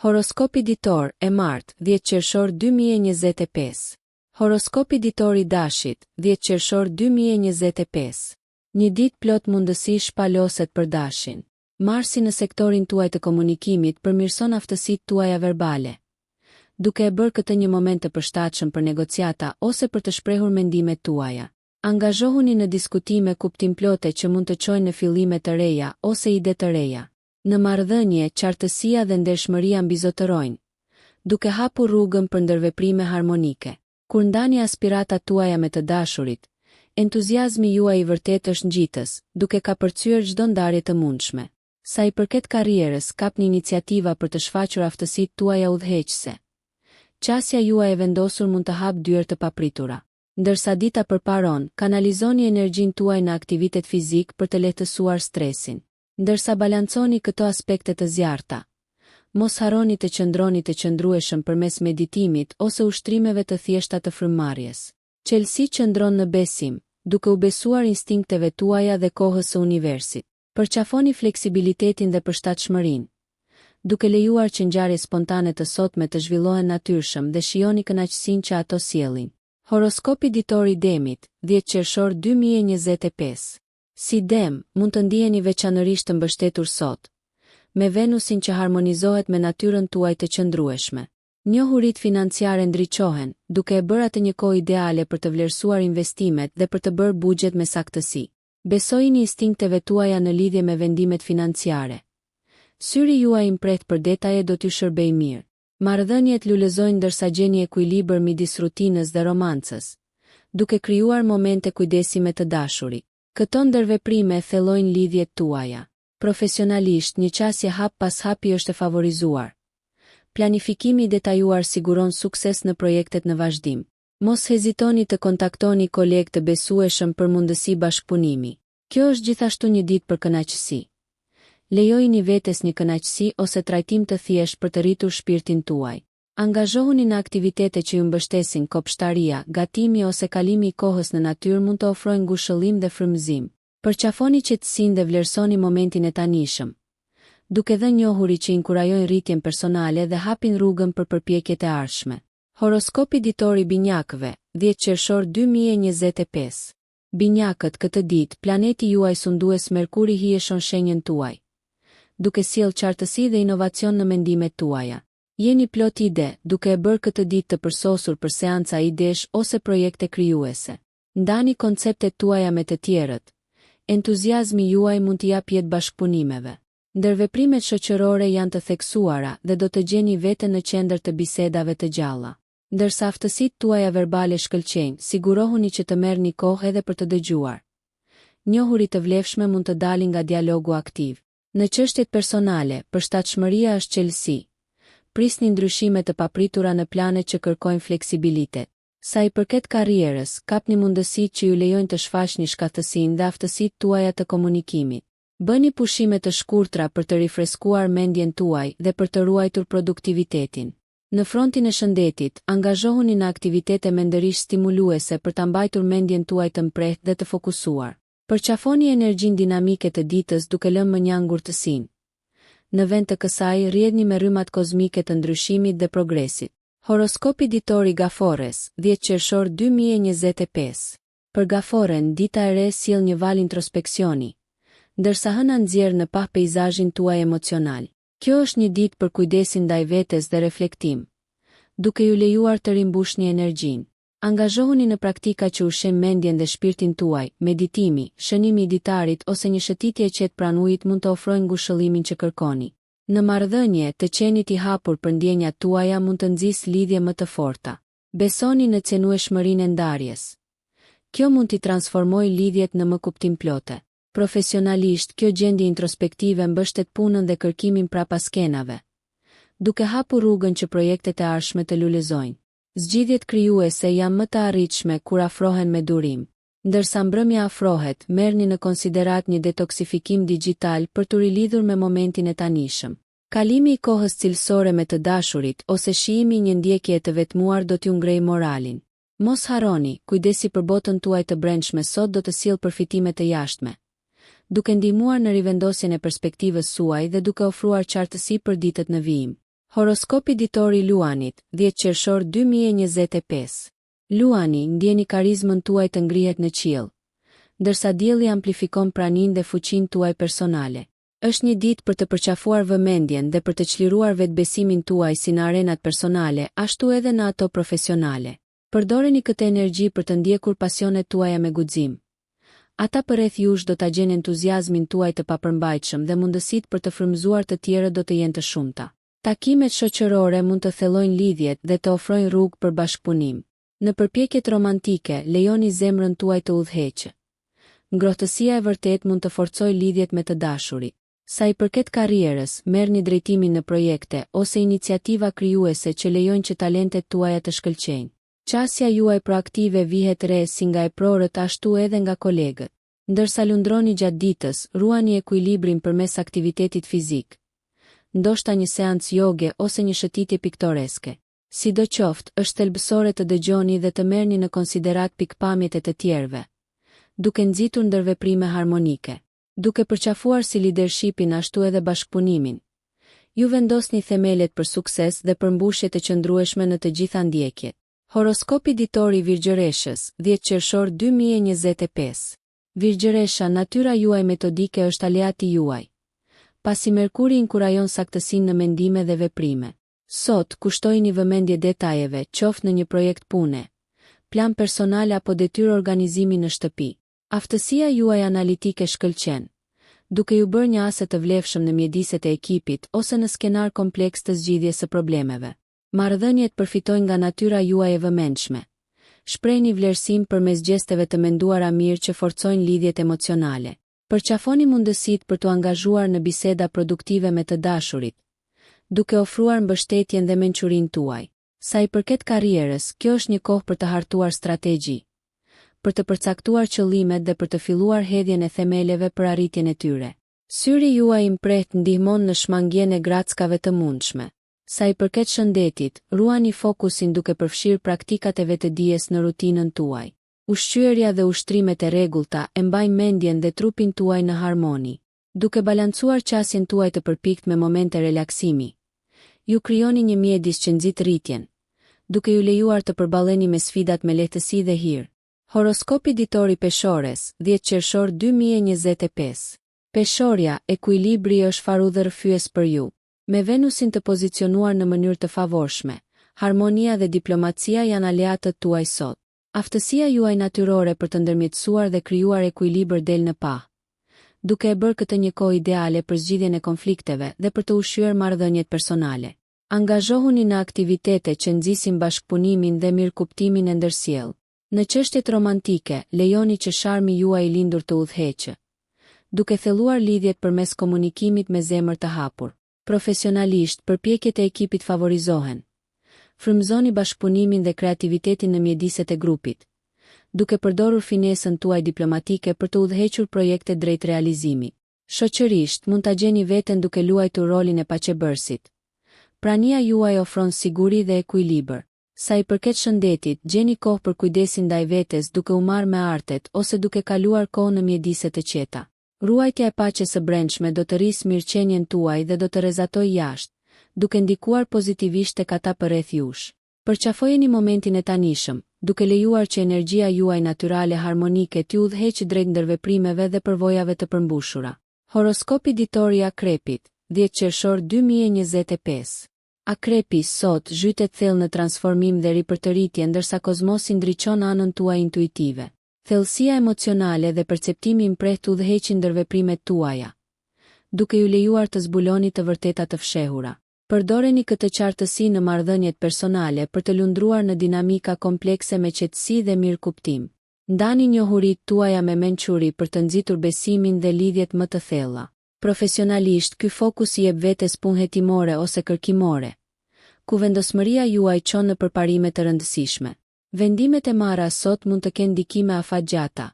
Horoskopi ditor e martë, 10 qershor 2025. Horoskopi ditor i dashit, 10 qershor 2025. Një ditë plot mundësi shpaloset për dashin. Marsi në sektorin tuaj të komunikimit përmirëson aftësitë tuaja verbale, duke e bërë këtë një moment të përshtatshëm për negociata ose për të shprehur mendimet tuaja. Angazhohuni në diskutime kuptimplote që mund të çojnë në fillime të reja ose ide të reja. Në marrëdhënie, qartësia dhe ndershmëria mbizotërojnë, duke hapur rrugën për ndërveprime harmonike. Kur ndani aspiratat tuaja me të dashurit, entuziazmi juaj i vërtet është ngjitës, duke kapërcyer çdo ndarje të mundshme. Sa i përket karrierës, kapni iniciativa për të shfaqur aftësitë tuaja udhëheqëse. Qasja juaj e vendosur mund të hapë dyert të papritura. Ndërsa dita përparon, kanalizoni energjinë tuaj në aktivitet fizik për të lehtësuar stresin. Ndërsa balanconi këto aspekte të zjarrta, mos harroni të qëndroni të qëndrueshëm përmes meditimit ose ushtrimeve të thjeshta të frymëmarrjes. Qelsi qëndron në besim, duke u besuar instinkteve tuaja dhe kohës së universit. Përqafoni fleksibilitetin dhe përshtatshmërinë, duke lejuar që ngjarje spontane të sotme të zhvillohen natyrshëm dhe shijoni kënaqësinë që ato sjellin. Horoskopi ditor i Demit, 10 qershor 2025. Si Dem, mund të ndiheni veçanërisht të mbështetur sot, me Venusin që harmonizohet me natyrën tuaj të qëndrueshme. Njohuritë financiare ndriçohen, duke e bërë atë një kohë ideale për të vlerësuar investimet dhe për të bërë buxhet me saktësi. Besojini instinkteve tuaja në lidhje me vendimet financiare. Syri juaj i mpret për detaje do t'ju shërbejë mirë. Marrëdhëniet lulëzojnë ndërsa gjeni ekuilibër midis rutinës dhe romancës, duke krijuar momente kujdesi me të dashurit. Këto ndërveprime thellojnë lidhjet tuaja. Profesionalisht, një qasje hap pas hapi është e favorizuar. Planifikimi i detajuar siguron sukses në projektet në vazhdim. Mos hezitoni të kontaktoni kolegë të besueshëm për mundësi bashkëpunimi. Kjo është gjithashtu një ditë për kënaqësi. Lejojini vetes një kënaqësi ose trajtim të thjeshtë për të rritur shpirtin tuaj. Angazhohuni në aktivitete që ju mbështesin, kopshtaria, gatimi ose kalimi i kohës në natyrë mund të ofrojnë ngushëllim dhe frymëzim. Përqafoni qetësinë dhe vlerësoni momentin e tanishëm, duke dhënë njohuri që inkurajojnë rritjen personale dhe hapin rrugën për përpjekjet e ardhshme. Horoskopi ditor i binjakëve, 10 qershor 2025. Binjakët, këtë ditë, planeti juaj sundues Merkuri hijeshon shenjën tuaj, duke sjellë qartësi dhe inovacion në mendimet tuaja. Jeni plot ide, duke e bërë këtë ditë të përsosur për seanca idesh ose projekte krijuese. Ndani konceptet tuaja me të tjerët. Entuziazmi juaj mund t'i japë jetë bashkëpunimeve. Ndërveprimet shoqërore janë të theksuara dhe do të gjeni veten në qendër të bisedave të gjalla. Ndërsa aftësitë tuaja verbale shkëlqejnë, sigurohuni që të merrni kohë edhe për të dëgjuar. Njohuri të vlefshme mund të dalin nga dialogu aktiv. Në çështjet personale, përshtatshmëria është qelësi. Prisni ndryshime të papritura në planet që kërkojnë fleksibilitet. Sa i përket karrierës, kapni mundësitë që ju lejojnë të shfaqni shkathësinë dhe aftësitë tuaja të komunikimit. Bëni pushime të shkurtra për të rifreskuar mendjen tuaj dhe për të ruajtur produktivitetin. Në frontin e shëndetit, angazhohuni në aktivitete mendërisht stimuluese për ta mbajtur mendjen tuaj të mprehtë dhe të fokusuar. Përqafoni energjinë dinamike të ditës duke lënë mënja ngurtësinë. Në vend të kësaj, rrjedhni me rrymat kozmike të ndryshimit dhe progresit. Horoskopi ditor i Gafores, 10 qershor 2025. Për Gaforen, dita e re sjell një val introspeksioni, ndërsa hëna nxjerr në pa peizazhin tuaj emocional. Kjo është një ditë për kujdesin ndaj vetes dhe reflektim, duke ju lejuar të rimbushni energjinë. Angazhohuni në praktika që ushqejnë mendjen dhe shpirtin tuaj. Meditimi, shënimi i ditarit ose një shëtitje qetë pranë ujit mund të ofrojnë ngushëllimin që kërkoni. Në marrëdhënie, të qenit i hapur për ndjenjat tuaja mund të nxjisë lidhje më të forta. Besoni në cenueshmërinë e ndarjes. Kjo mund t'i transformojë lidhjet në më kuptimplote. Profesionalisht, kjo gjendje introspektive mbështet punën dhe kërkimin prapa skenave, duke hapur rrugën që projektet e ardhshme të lulëzojnë. Zgjidhjet krijuese janë më të arritshme kur afrohen me durim. Ndërsa mbrëmja afrohet, merrni në konsiderat një detoksifikim digjital për të rilidhur me momentin e tanishëm. Kalimi i kohës cilësore me të dashurit ose shijimi një ndjekje të vetmuar do t'ju ngrejë moralin. Mos harroni, kujdesi për botën tuaj të brendshme sot do të sjellë përfitime të jashtme, duke ndihmuar në rivendosjen e perspektivës suaj dhe duke ofruar qartësi për ditët në vijim. Horoskopi ditor i Luanit, 10 qershor 2025. Luani, ndjeni karizmën tuaj të ngrihet në qiell, ndërsa dielli amplifikon praninë dhe fuqinë tuaj personale. Është një ditë për të përqafuar vëmendjen dhe për të çliruar vetbesimin tuaj si në arenat personale, ashtu edhe në ato profesionale. Përdoreni këtë energji për të ndjekur pasionet tuaja me guxim. Ata përreth jush do ta gjeni entuziazmin tuaj të papërmbajtshëm dhe mundësitë për të frymëzuar të tjerët do të jenë të shumta. Takimet shoqërore mund të thellojnë lidhjet dhe të ofrojnë rrugë për bashkëpunim. Në përpjekjet romantike, lejoni zemrën tuaj të udhëheqë. Ngrohtësia e vërtet mund të forcojë lidhjet me të dashurit. Sa i përket karrierës, merrni drejtimin në projekte ose iniciativa krijuese që lejojnë që talentet tuaja të shkëlqejnë. Qasja juaj proaktive vihet re si nga e prorët ashtu edhe nga kolegët. Ndërsa lundroni gjatë ditës, ruani ekuilibrin përmes aktivitetit fizik. Ndoshta një seancë joge ose një shëtitje piktoreske. Sidoqoftë, është thelbësore të dëgjoni dhe të merrni në konsiderat pikpamjet e të tjerëve, duke nxitur ndërveprime harmonike. Duke përqafuar si leadershipin ashtu edhe bashkëpunimin, ju vendosni themelet për sukses dhe përmbushje të qëndrueshme në të gjitha ndjekjet. Horoskopi ditor i Virgjëreshës, 10 qershor 2025. Virgjëresha, natyra juaj metodike është aleati juaj, pasi Merkuri inkurajon saktësinë në mendime dhe veprime. Sot, kushtojini vëmendje detajeve, qoftë në një projekt pune, plan personal apo detyrë organizimi në shtëpi. Aftësia juaj analitike shkëlqen, duke ju bërë një aset të vlefshëm në mjediset e ekipit ose në skenar kompleks të zgjidhjes së problemeve. Marrëdhëniet përfitojnë nga natyra juaj e vëmendshme. Shprehni vlerësim përmes gjesteve të menduara mirë që forcojnë lidhjet emocionale. Përqafoni mundësitë për t'u angazhuar në biseda produktive me të dashurit, duke ofruar mbështetjen dhe mençurinë tuaj. Sa i përket karrierës, kjo është një kohë për të hartuar strategji, për të përcaktuar qëllimet dhe për të filluar hedhjen e themeleve për arritjen e tyre. Syri juaj i mprehtë ndihmon në shmangjen e grackave të mundshme. Sa i përket shëndetit, ruani fokusin duke përfshirë praktikat e vetëdijes në rutinën tuaj. Ushqyerja dhe ushtrimet e rregullta e mbajnë mendjen dhe trupin tuaj në harmoni. Duke balancuar qasjen tuaj të përpikt me momente relaksimi, ju krijoni një mjedis që nxit rritjen, duke ju lejuar të përballeni me sfidat me lehtësi dhe hir. Horoskopi ditor i Peshores, 10 qershor 2025. Peshorja, ekuilibri është farudhërfyes për ju. Me Venusin të pozicionuar në mënyrë të favorshme, harmonia dhe diplomacia janë aleatët tuaj sot. Aftësia juaj natyrore për të ndërmjetësuar dhe krijuar ekuilibër del në pa, duke e bërë këtë një kohë ideale për zgjidhjen e konflikteve dhe për të ushqyer marrëdhëniet personale. Angazhohuni në aktivitete që nxisin bashkëpunimin dhe mirëkuptimin e ndërsjellë. Në çështjet romantike, lejoni që sharmi juaj i lindur të udhëheqë, duke thelluar lidhjet përmes komunikimit me zemër të hapur. Profesionalisht, përpjekjet e ekipit favorizohen. Frymëzoni bashkëpunimin dhe kreativitetin në mjediset e grupit, duke përdorur finesën tuaj diplomatike për të udhëhequr projekte drejt realizimit. Shoqërisht, mund ta gjeni veten duke luajtur rolin e paqebërësit. Prania juaj ofron siguri dhe ekuilibër. Sa i përket shëndetit, gjeni kohë për kujdesin ndaj vetes duke u marrë me artet ose duke kaluar kohë në mjedise të qeta. Ruajtja e paqes së brendshme do të rrisë mirëqenien tuaj dhe do të rrezatojë jashtë, duke ndikuar pozitivisht tek ata përreth jush. Përqafojeni momentin e tanishëm, duke lejuar që energjia juaj natyrale harmonike t'ju udhëheqë drejt ndërveprimeve dhe përvojave të përmbushura. Horoskopi ditor i Akrepit, 10 qershor 2025. Akrepi sot zhytet thellë në transformim dhe ripërtëritje ndërsa kozmosi ndriçon anën tuaj intuitive. Thellësia emocionale dhe perceptimi i mprehtë udhëheqin ndërveprimet tuaja, duke ju lejuar të zbuloni të vërtetat të fshehura. Përdoreni këtë qartësi në marrëdhëniet personale për të lundruar në dinamika komplekse me qetësi dhe mirëkuptim. Ndani njohuritë tuaja me mençuri për të nxitur besimin dhe lidhjet më të thella. Profesionalisht, ky fokus i jep vetes punë hetimore ose kërkimore, ku vendosmëria juaj çon në përparime të rëndësishme. Vendimet e marra sot mund të kenë ndikime afatgjata,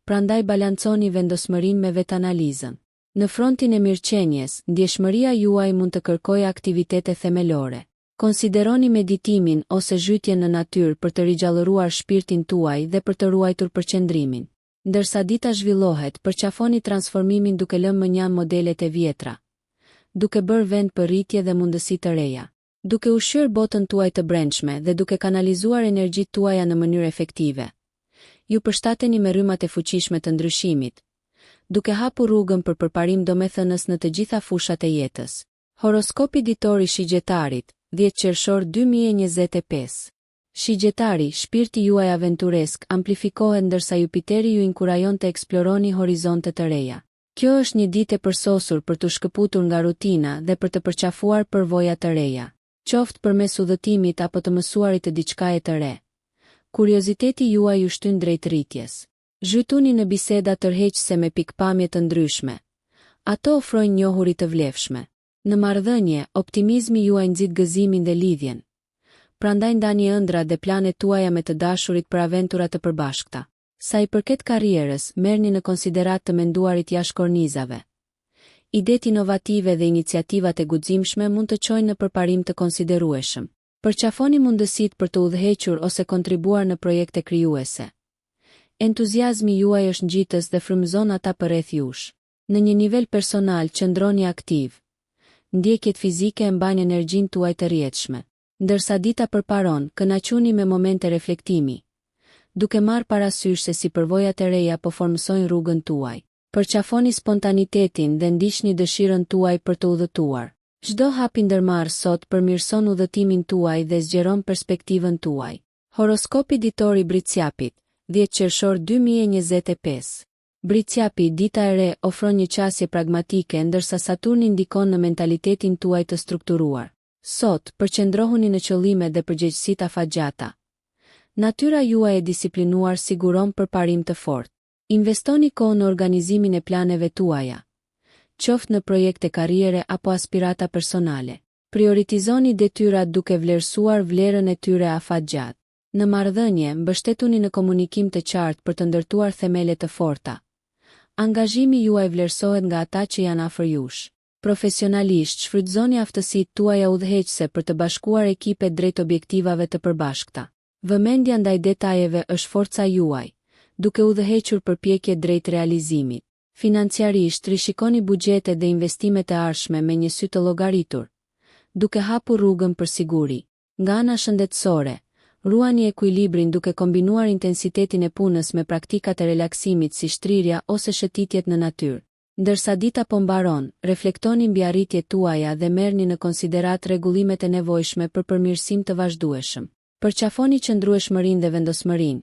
prandaj balanconi vendosmërinë me vetanalizën. Në frontin e mirëqenies, ndjeshmëria juaj mund të kërkojë aktivitete themelore. Konsideroni meditimin ose zhytjen në natyrë për të rigjallëruar shpirtin tuaj dhe për të ruajtur përqendrimin. Ndërsa dita zhvillohet, përqafoni transformimin duke lënë mënjan modelet e vjetra, duke bërë vend për rritje dhe mundësi të reja. Duke ushqyer botën tuaj të brendshme dhe duke kanalizuar energjitë tuaja në mënyrë efektive, ju përshtateni me rrymat e fuqishme të ndryshimit, duke hapur rrugën për përparim domethënës në të gjitha fushat e jetës. Horoskopi ditor i shigjetarit, 10 qershor 2025. Shigjetari, shpirti juaj aventuresk amplifikohet ndërsa Jupiteri ju inkurajon të eksploroni horizonte të reja. Kjo është një ditë e përsosur për të shkëputur nga rutina dhe për të përqafuar përvoja të reja. Qoftë përmes udhëtimit apo të mësuarit të diçkaje të re. Kurioziteti juaj ju shtyn drejt rritjes. Zhytuni në biseda tërheqëse me pikpamje të ndryshme. Ato ofrojnë njohuri të vlefshme. Në marrëdhënie, optimizmi juaj nxit gëzimin dhe lidhjen. Prandaj ndani ëndra dhe planet tuaja me të dashurit për aventura të përbashkëta. Sa i përket karrierës, merrni në konsiderat të menduarit jashtëkornizave. Idetë inovative dhe iniciativat e guximshme mund të çojnë në përparim të konsiderueshëm. Përqafoni mundësitë për të udhëhequr ose kontribuar në projekte krijuese. Entuziazmi juaj është ngjitës dhe frymëzon ata përreth jush. Në një nivel personal qëndroni aktiv. Ndjekjet fizike e mbajnë energjinë tuaj të rrjedhshme. Ndërsa dita përparon, kënaquni me momente reflektimi, duke marrë parasysh se si përvojat e reja po formsojnë rrugën tuaj. Përqafoni spontanitetin dhe ndiqni dëshirën tuaj për të udhëtuar. Çdo hap i ndërmarrë sot përmirëson udhëtimin tuaj dhe zgjeron perspektivën tuaj. Horoskopi ditor i Briciapit, 10 qershor 2025. Briciapi, dita e re ofron një qasje pragmatike ndërsa Saturni ndikon në mentalitetin tuaj të strukturuar. Sot, përqendrohuni në qëllime dhe përgjegjësitë afatgjata. Natyra juaj e disiplinuar siguron përparim të fortë. Investoni kohë në organizimin e planeve tuaja, qoftë në projekte karriere apo aspirata personale. Prioritizoni detyrat duke vlerësuar vlerën e tyre afatgjatë. Në marrëdhënie, mbështetuni në komunikim të qartë për të ndërtuar themele të forta. Angazhimi juaj vlerësohet nga ata që janë afër jush. Profesionalisht, shfrytëzoni aftësitë tuaja udhëheqëse për të bashkuar ekipe drejt objektivave të përbashkëta. Vëmendja ndaj detajeve është forca juaj, duke udhëhequr përpjekje drejt realizimit. Financiarisht, rishikoni buxhetet dhe investimet e ardhshme me një sy të llogaritur, duke hapur rrugën për siguri. Nga ana shëndetësore, ruani ekuilibrin duke kombinuar intensitetin e punës me praktikat e relaksimit si shtrirja ose shëtitjet në natyrë. Ndërsa dita po mbaron, reflektoni mbi arritjet tuaja dhe merrni në konsiderat rregullimet e nevojshme për përmirësim të vazhdueshëm. Përqafoni qëndrueshmërinë dhe vendosmërinë.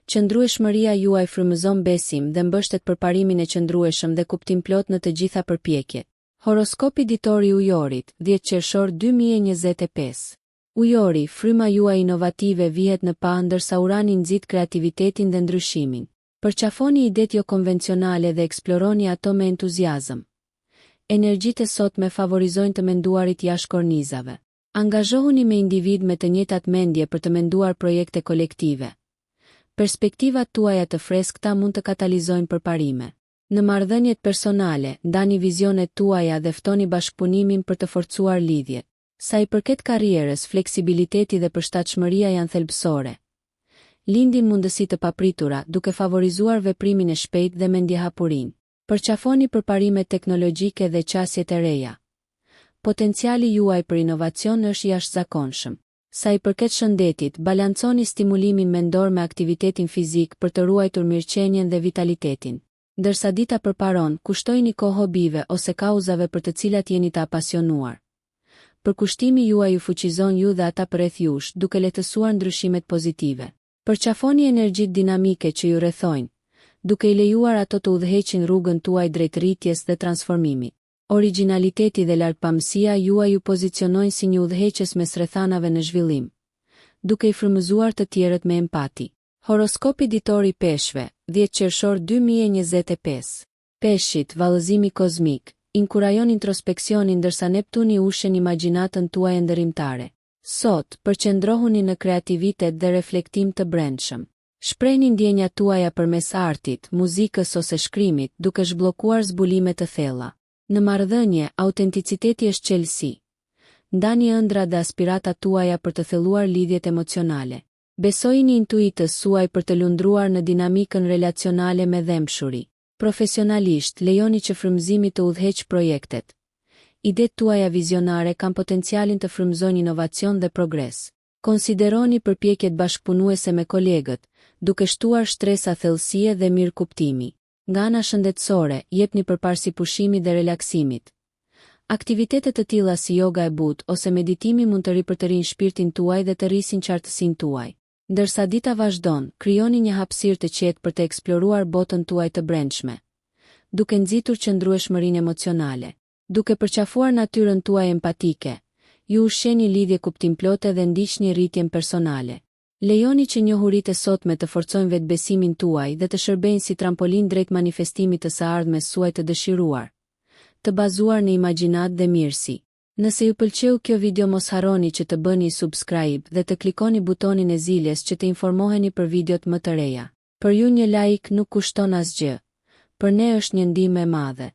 Qëndrueshmëria juaj frymëzon besim dhe mbështet përparimin e qëndrueshëm dhe kuptim plot në të gjitha përpjekjet. Horoskopi ditor i Ujorit, 10 qershor 2025. Ujori, fryma juaj inovative vihet në pa ndërsa Urani nxit kreativitetin dhe ndryshimin. Përqafoni idetë jo konvencionale dhe eksploroni ato me entuziazëm. Energjitë e sotme favorizojnë të menduarit jashtëkornizave. Angazhohuni me individ me të njëjtat mendje për të menduar projekte kolektive. Perspektivat tuaja të freskëta mund të katalizojnë përparime. Në marrëdhëniet personale, ndani vizionet tuaja dhe ftoni bashkëpunimin për të forcuar lidhjet. Sa i përket karrierës, fleksibiliteti dhe përshtatshmëria janë thelbësore. Lindin mundësi të papritura duke favorizuar veprimin e shpejtë dhe mendjehapurinë. Përqafoni përparimet teknologjike dhe qasjet e reja. Potenciali juaj për inovacion është jashtëzakonshëm. Sa i përket shëndetit, balanconi stimulimin mendor me aktivitetin fizik për të ruajtur mirëqenien dhe vitalitetin. Ndërsa dita përparon, kushtojini kohë hobive ose kauzave për të cilat jeni të apasionuar. Përkushtimi juaj ju fuqizon ju dhe ata përreth jush, duke lehtësuar ndryshimet pozitive. Përqafoni energjitë dinamike që ju rrethojnë, duke i lejuar ato të udhëheqin rrugën tuaj drejt rritjes dhe transformimit. Origjinaliteti dhe lartpamësia juaj ju pozicionojnë si një udhëheqës mes rrethanave në zhvillim, duke i frymëzuar të tjerët me empati. Horoskopi ditor i Peshqve, 10 qershor 2025. Peshqit, vallëzimi kozmik, inkurajon introspeksionin ndërsa Neptuni ushen imagjinatën tuaj ndërrimtare. Sot, përqendrohuni në kreativitet dhe reflektim të brendshëm. Shprehni ndjenjat tuaja përmes artit, muzikës ose shkrimit, duke zhbllokuar zbulime të thella. Në marrëdhënie, autenticiteti është qelësi. Ndani ëndra dhe aspiratat tuaja për të thelluar lidhjet emocionale. Besojini intuitës suaj për të lundruar në dinamikën relacionale me dhëmshuri. Profesionalisht, lejoni që frymëzimi të udhëheqë projektet. Idetë tuaja vizionare kanë potencialin të frymëzojnë inovacion dhe progres. Konsideroni përpjekjet bashkëpunuese me kolegët, duke shtuar shtresa thellësie dhe mirëkuptimi. Nga ana shëndetësore, jepni përparësi pushimit dhe relaksimit. Aktivitetet të tilla si yoga e butë ose meditimi mund të ripërtërinë shpirtin tuaj dhe të rrisin qartësinë tuaj. Ndërsa dita vazhdon, krijoni një hapësirë të qetë për të eksploruar botën tuaj të brendshme, duke nxitur qëndrueshmërinë emocionale. Duke përqafuar natyrën tuaj empatike, ju ushqeni lidhje kuptimplote dhe ndiqni rritjen personale. Lejoni që njohuritë e sotme të forcojnë vetbesimin tuaj dhe të shërbejnë si trampolin drejt manifestimit të së ardhmes suaj të dëshiruar, të bazuar në imagjinat dhe mirësi. Nëse ju pëlqeu kjo video, mos harroni që të bëni subscribe dhe të klikoni butonin e ziljes që të informoheni për videot më të reja. Për ju një like nuk kushton asgjë, për ne është një ndihmë e madhe.